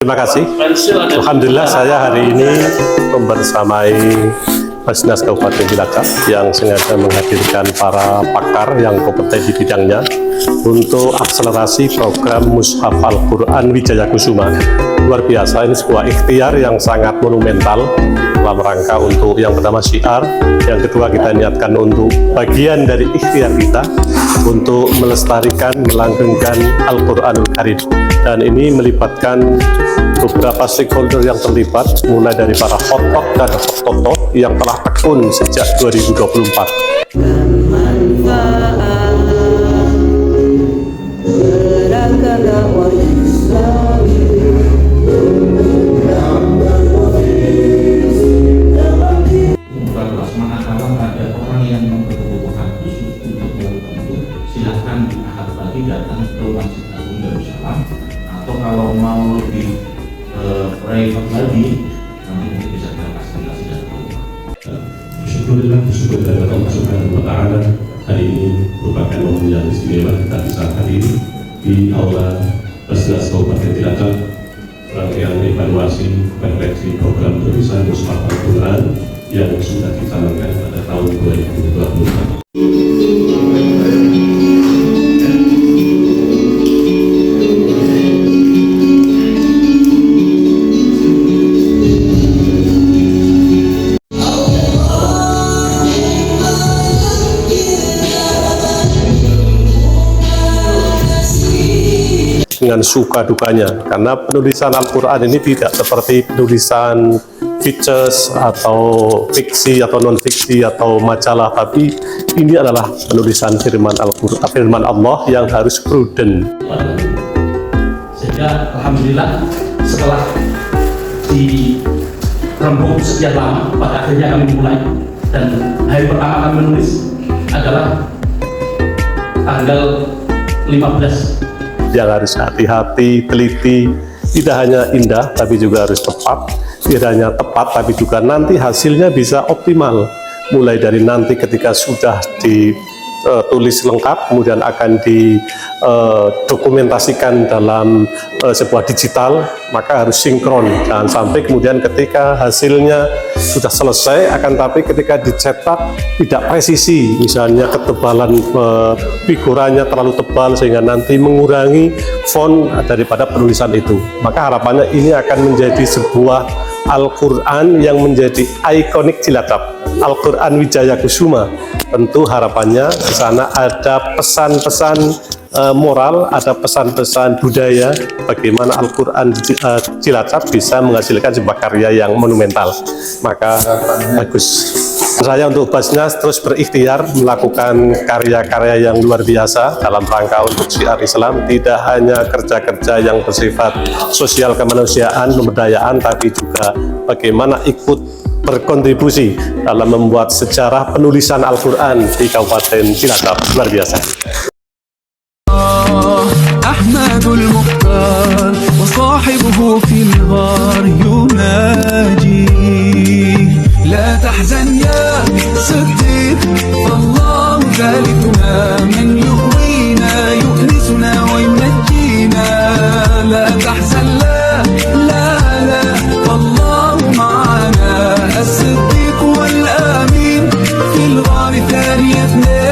Terima kasih. Alhamdulillah saya hari ini membersamai Basnas Kabupaten Cilacap yang sengaja menghadirkan para pakar yang kompeten di bidangnya untuk akselerasi program Mushaf Al-Quran Wijaya Kusuma. Luar biasa, ini sebuah ikhtiar yang sangat monumental dalam rangka untuk yang pertama syiar, yang kedua kita niatkan untuk bagian dari ikhtiar kita untuk melestarikan, melanggengkan Al-Quranul Karim. Dan ini melibatkan beberapa stakeholder yang terlibat, mulai dari para khotob dan khotob yang telah tekun sejak 2024. Silahkan Ahad pagi datang ke Masjid Agung Darussalam, atau kalau mau lebih private lagi nanti bisa kita fasilitasi dari rumah. Bersyukur kepada Allah Subhanahu wa Ta'ala, hari ini merupakan momen yang istimewa kita bisa hadiri di aula Basnas Kabupaten Cilacap rangkaian evaluasi refleksi program tulisan Mushaf Al-Quran yang sudah dicanangkan pada tahun 2024. Dengan suka dukanya, karena penulisan Al-Quran ini tidak seperti penulisan features atau fiksi atau non-fiksi atau majalah, tapi ini adalah penulisan firman Al-Quran, firman Allah yang harus prudent. Sehingga alhamdulillah setelah dirembuk sekian lama, pada akhirnya kami mulai, dan hari pertama kami menulis adalah tanggal 15. Yang harus hati-hati, teliti, tidak hanya indah tapi juga harus tepat, tidak hanya tepat tapi juga nanti hasilnya bisa optimal, mulai dari nanti ketika sudah ditulis lengkap kemudian akan didokumentasikan dalam sebuah digital, maka harus sinkron, jangan sampai kemudian ketika hasilnya sudah selesai akan tapi ketika dicetak tidak presisi, misalnya ketebalan figurannya terlalu tebal sehingga nanti mengurangi font daripada penulisan itu. Maka harapannya ini akan menjadi sebuah Al-Quran yang menjadi ikonik Cilacap, Al-Quran Wijaya Kusuma. Tentu harapannya di sana ada pesan-pesan moral, ada pesan-pesan budaya, bagaimana Al-Quran Cilacap bisa menghasilkan sebuah karya yang monumental. Maka bagus. Saya untuk Basnas terus berikhtiar melakukan karya-karya yang luar biasa dalam rangka untuk syiar Islam, tidak hanya kerja-kerja yang bersifat sosial kemanusiaan, pemberdayaan, tapi juga bagaimana ikut berkontribusi dalam membuat sejarah penulisan Al-Quran di Kabupaten Cilacap. Luar biasa. أحمد المختار وصاحبه في الغار يناجي لا تحزن يا صديق فالله ثالثنا من يؤوينا يؤنسنا وينجينا لا تحزن لا لا لا فالله معنا الصديق والآمين في الغار ثاني اثنين